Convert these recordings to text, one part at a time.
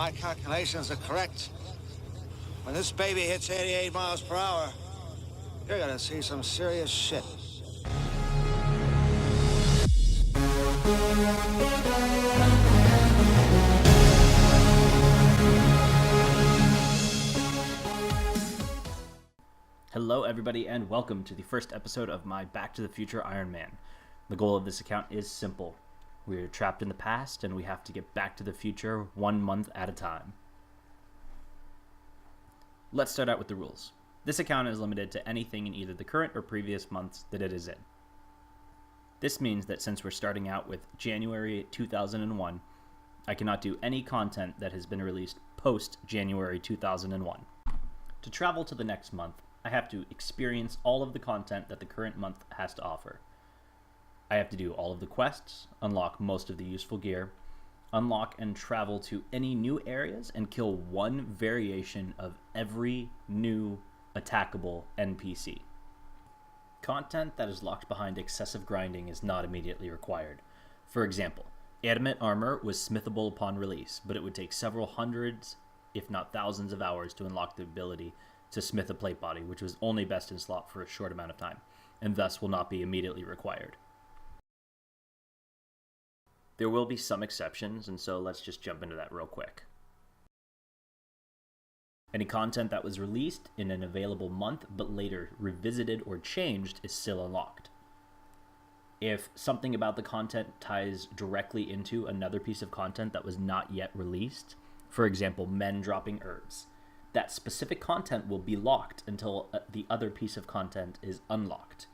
my calculations are correct, when this baby hits 88 miles per hour, you're gonna see some serious shit. Hello everybody and welcome to the first episode of my Back to the Future Ironman. The goal of this account is simple. We're trapped in the past and we have to get back to the future 1 month at a time. Let's start out with the rules. This account is limited to anything in either the current or previous months that it is in. This means that since we're starting out with January 2001, I cannot do any content that has been released post January 2001. To travel to the next month, I have to experience all of the content that the current month has to offer. I have to do all of the quests, unlock most of the useful gear, unlock and travel to any new areas, and kill one variation of every new attackable NPC. Content that is locked behind excessive grinding is not immediately required. For example, adamant armor was smithable upon release, but it would take several hundreds, if not thousands of hours to unlock the ability to smith a plate body, which was only best in slot for a short amount of time, and thus will not be immediately required. There will be some exceptions, and so let's just jump into that real quick. Any content that was released in an available month but later revisited or changed is still unlocked. If something about the content ties directly into another piece of content that was not yet released, for example, men dropping herbs, that specific content will be locked until the other piece of content is unlocked.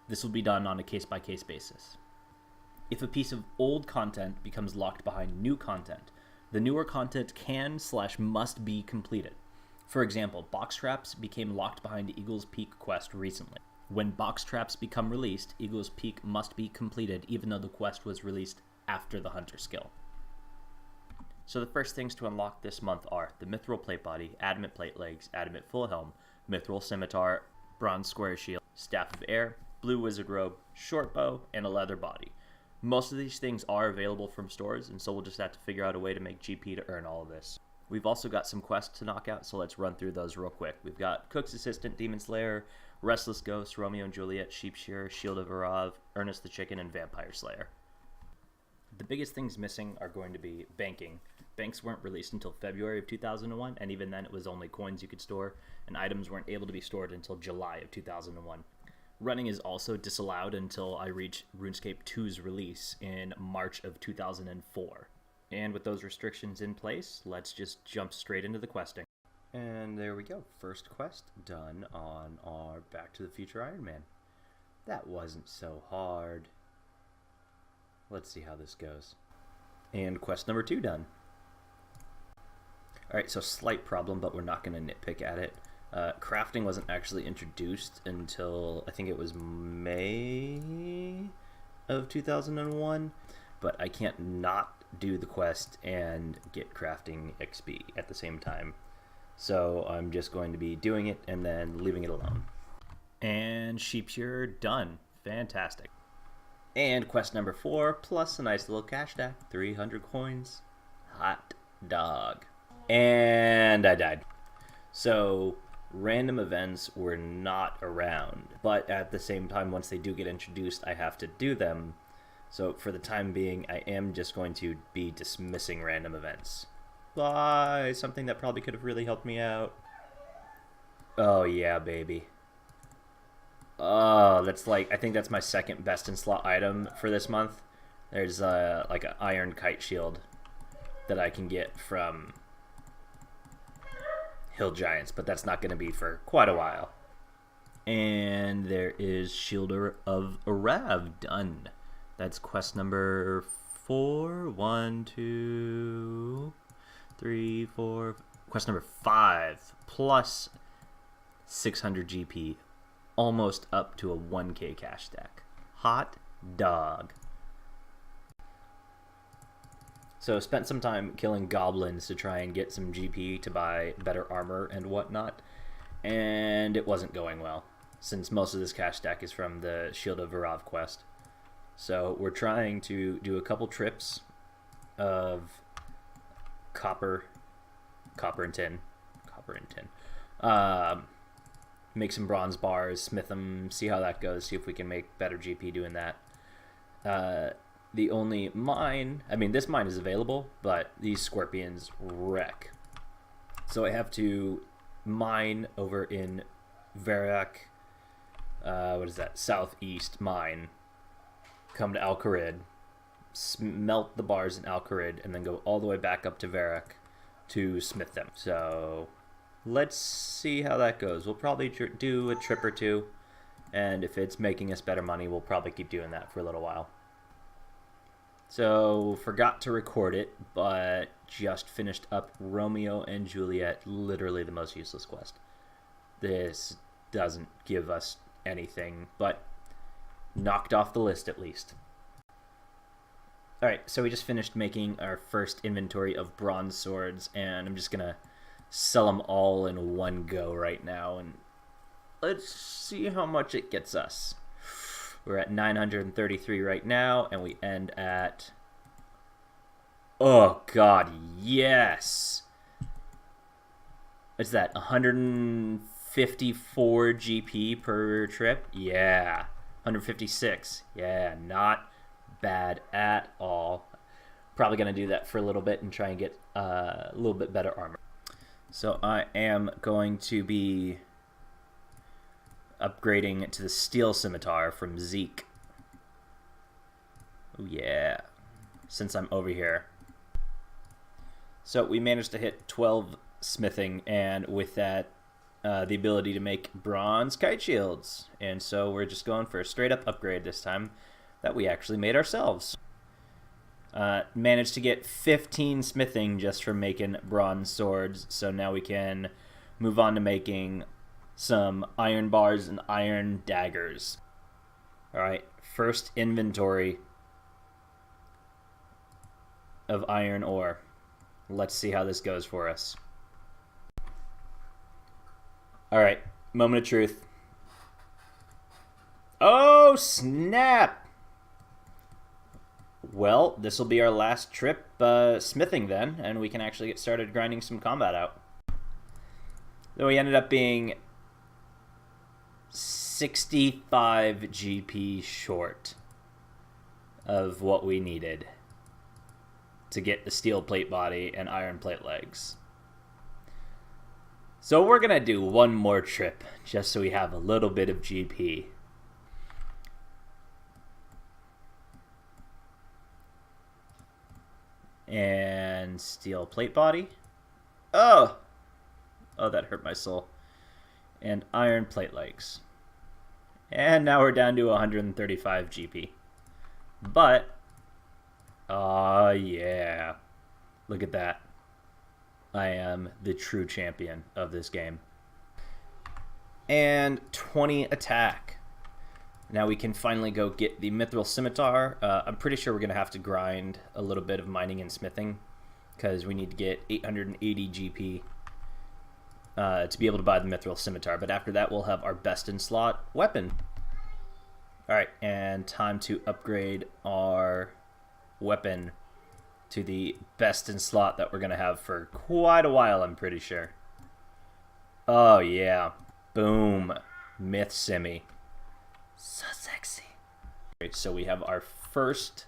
This will be done on a case-by-case basis. If a piece of old content becomes locked behind new content, the newer content can/must be completed. For example, box traps became locked behind Eagle's Peak quest recently. When box traps become released, Eagle's Peak must be completed even though the quest was released after the hunter skill. So the first things to unlock this month are the Mithril Plate Body, Adamant Plate Legs, Adamant Full Helm, Mithril Scimitar, Bronze Square Shield, Staff of Air, Blue Wizard Robe, Short Bow, and a Leather Body. Most of these things are available from stores, and so we'll just have to figure out a way to make GP to earn all of this. We've also got some quests to knock out, so let's run through those real quick. We've got Cook's Assistant, Demon Slayer, Restless Ghost, Romeo and Juliet, Sheep Shearer, Shield of Arav, Ernest the Chicken, and Vampire Slayer. The biggest things missing are going to be banking. Banks weren't released until February of 2001, and even then it was only coins you could store, and items weren't able to be stored until July of 2001. Running is also disallowed until I reach RuneScape 2's release in March of 2004. And with those restrictions in place, let's just jump straight into the questing. And there we go, first quest done on our Back to the Future Ironman. That wasn't so hard. Let's see how this goes. And quest number 2 done. Alright, so slight problem, but we're not going to nitpick at it. Crafting wasn't actually introduced until, I think it was May of 2001, but I can't not do the quest and get crafting XP at the same time. So I'm just going to be doing it and then leaving it alone. And Sheep Shearer done. Fantastic. And quest number 4, plus a nice little cash stack, 300 coins. Hot dog. And I died. So random events were not around, but at the same time, once they do get introduced, I have to do them. So for the time being, I am just going to be dismissing random events. Bye! Something that probably could have really helped me out. Oh yeah, baby. Oh, that's like, I think that's my second best in slot item for this month. There's like an iron kite shield that I can get from Hill Giants, but that's not going to be for quite a while. And there is Shielder of Arav done. That's quest number 4. 1, 2, 3, 4. Quest number 5 plus 600 GP, almost up to a 1k cash stack. Hot dog. So spent some time killing goblins to try and get some GP to buy better armor and whatnot, and it wasn't going well, since most of this cash stack is from the Shield of Arav quest. So we're trying to do a couple trips of copper copper and tin. Make some bronze bars, smith them, see how that goes, see if we can make better GP doing that. The only mine, I mean, this mine is available, but these scorpions wreck. So I have to mine over in Verac, what is that, southeast mine, come to Alcarid, smelt the bars in Alcarid, and then go all the way back up to Verac to smith them. So let's see how that goes. We'll probably do a trip or two, and if it's making us better money, we'll probably keep doing that for a little while. So, forgot to record it, but just finished up Romeo and Juliet, literally the most useless quest. This doesn't give us anything, but knocked off the list at least. Alright, so we just finished making our first inventory of bronze swords, and I'm just gonna sell them all in one go right now, and let's see how much it gets us. We're at 933 right now, and we end at... Oh, God, yes! What's that, 154 GP per trip? Yeah. 156. Yeah, not bad at all. Probably going to do that for a little bit and try and get a little bit better armor. So I am going to be upgrading to the steel scimitar from Zeke. Oh yeah, since I'm over here. So we managed to hit 12 smithing, and with that, the ability to make bronze kite shields. And so we're just going for a straight up upgrade this time that we actually made ourselves. Managed to get 15 smithing just from making bronze swords, so now we can move on to making some iron bars and iron daggers. Alright, first inventory of iron ore. Let's see how this goes for us. Alright, moment of truth. Oh, snap! Well, this will be our last trip smithing then, and we can actually get started grinding some combat out. Then we ended up being 65 GP short of what we needed to get the steel plate body and iron plate legs. So we're gonna do one more trip just so we have a little bit of GP. And steel plate body. Oh, that hurt my soul. And iron plate legs. And now we're down to 135 GP. But, yeah. Look at that. I am the true champion of this game. And 20 attack. Now we can finally go get the mithril scimitar. I'm pretty sure we're going to have to grind a little bit of mining and smithing, because we need to get 880 GP to be able to buy the mithril scimitar. But after that, we'll have our best in slot weapon. Alright, and time to upgrade our weapon to the best in slot that we're going to have for quite a while, I'm pretty sure. Oh, yeah. Boom. Myth Simi. So sexy. So we have our first,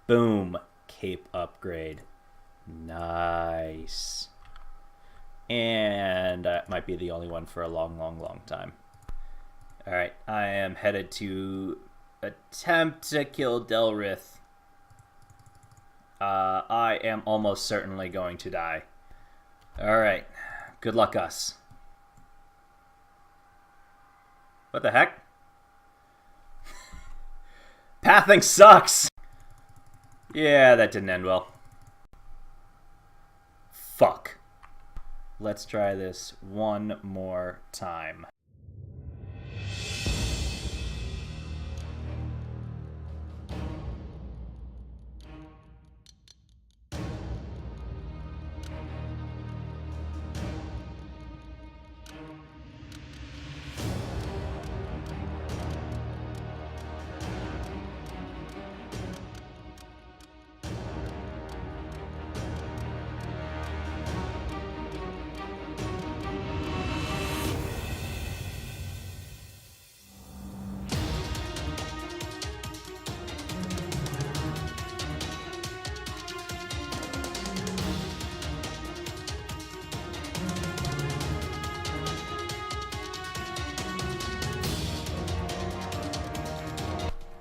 boom, cape upgrade. Nice. And that might be the only one for a long, long, long time. Alright, I am headed to attempt to kill Delrith. I am almost certainly going to die. Alright, good luck us. What the heck? Pathing sucks! Yeah, that didn't end well. Fuck. Let's try this one more time.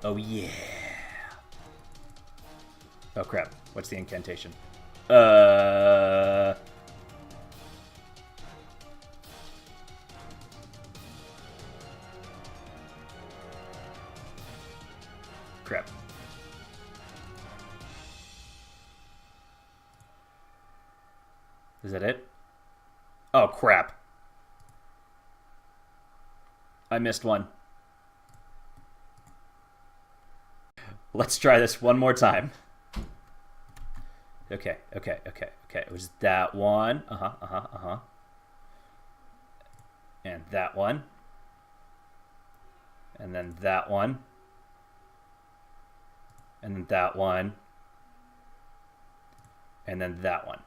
Oh, yeah. Oh, crap. What's the incantation? Crap. Is that it? Oh, crap. I missed one. Let's try this one more time. Okay. It was that one. And that one. And then that one. And then that one. And then that one.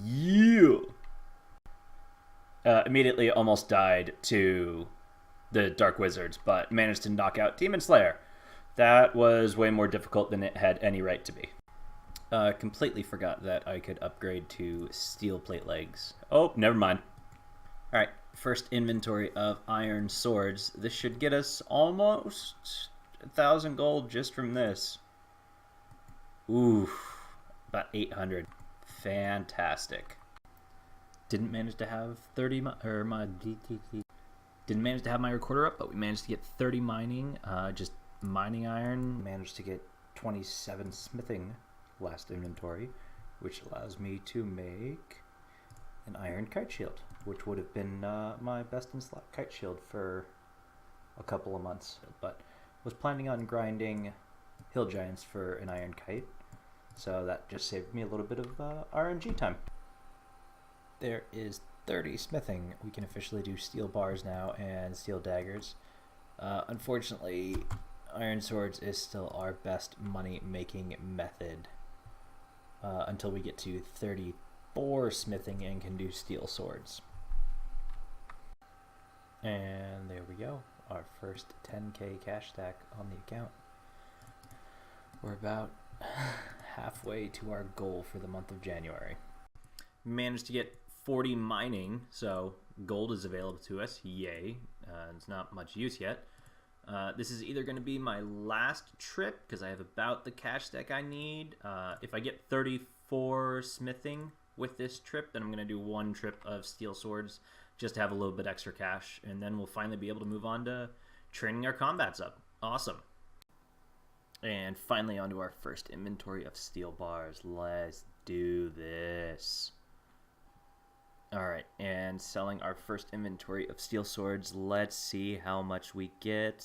Yeah. Immediately almost died to the Dark Wizards, but managed to knock out Demon Slayer. That was way more difficult than it had any right to be. Completely forgot that I could upgrade to steel plate legs. Oh, never mind. Alright, first inventory of iron swords. This should get us almost 1,000 gold just from this. Ooh, about 800. Fantastic. Didn't manage to have 30 didn't manage to have my recorder up, but we managed to get 30 mining, just mining iron. Managed to get 27 smithing last inventory, which allows me to make an iron kite shield, which would have been my best in slot kite shield for a couple of months, but was planning on grinding hill giants for an iron kite, so that just saved me a little bit of RNG time. There is 30 smithing. We can officially do steel bars now and steel daggers. Unfortunately, iron swords is still our best money making method until we get to 34 smithing and can do steel swords. And there we go, our first 10k cash stack on the account. We're about halfway to our goal for the month of January. Managed to get 40 mining, so gold is available to us. Yay. It's not much use yet. This is either going to be my last trip because I have about the cash stack I need. If I get 34 smithing with this trip, then I'm going to do one trip of steel swords just to have a little bit extra cash, and then we'll finally be able to move on to training our combats up. Awesome. And finally onto our first inventory of steel bars. Let's do this. Alright, and selling our first inventory of steel swords. Let's see how much we get.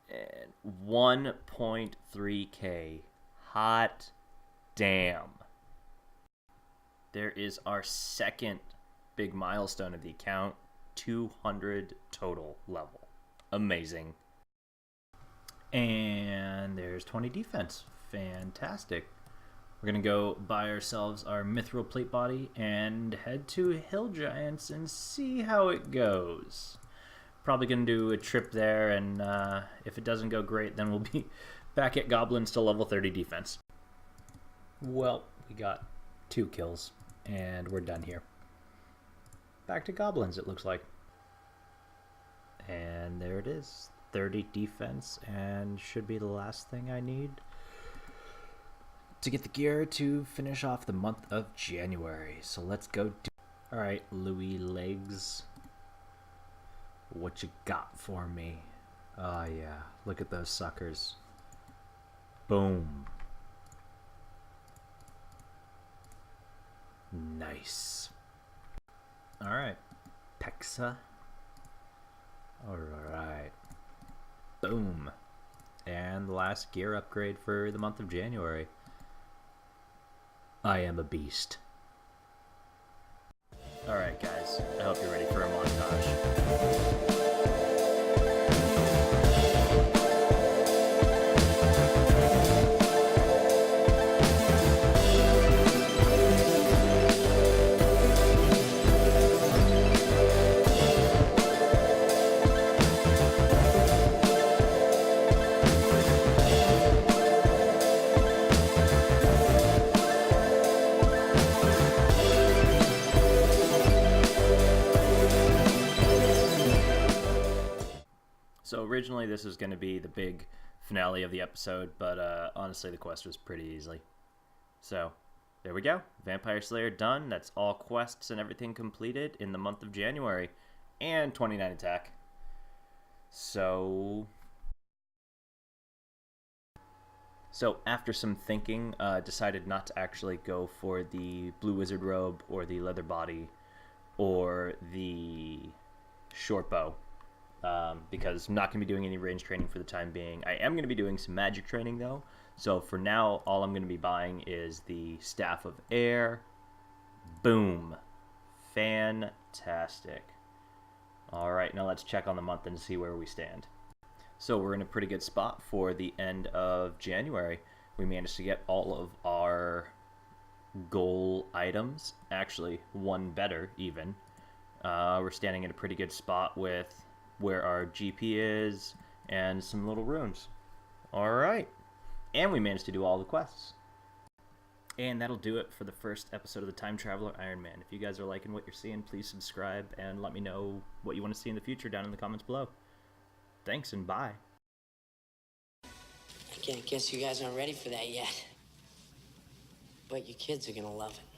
And 1.3k. Hot damn. There is our second big milestone of the account. 200 total level. Amazing. And there's 20 defense. Fantastic. We're going to go buy ourselves our mithril plate body and head to Hill Giants and see how it goes. Probably going to do a trip there, and if it doesn't go great, then we'll be back at Goblins to level 30 defense. Well, we got 2 kills, and we're done here. Back to Goblins, it looks like. And there it is. 30 defense, and should be the last thing I need to get the gear to finish off the month of January. So let's go do. Alright, Louis Legs. What you got for me? Oh yeah, look at those suckers. Boom. Nice. Alright. Pexa. Alright. Boom. And the last gear upgrade for the month of January. I am a beast. Alright guys, I hope you're ready for a montage. So originally this was going to be the big finale of the episode, but honestly the quest was pretty easy. So there we go. Vampire Slayer done. That's all quests and everything completed in the month of January. And 29 attack. So after some thinking, decided not to actually go for the Blue Wizard Robe or the Leather Body or the Short Bow. Because I'm not going to be doing any range training for the time being. I am going to be doing some magic training though. So for now, all I'm going to be buying is the Staff of Air. Boom. Fantastic. All right, now let's check on the month and see where we stand. So we're in a pretty good spot for the end of January. We managed to get all of our goal items, actually one better even. We're standing in a pretty good spot with where our GP is and some little runes. All right. And we managed to do all the quests. And that'll do it for the first episode of the Time Traveler Ironman. If you guys are liking what you're seeing, please subscribe and let me know what you want to see in the future down in the comments below. Thanks and bye. I guess you guys aren't ready for that yet. But your kids are gonna love it.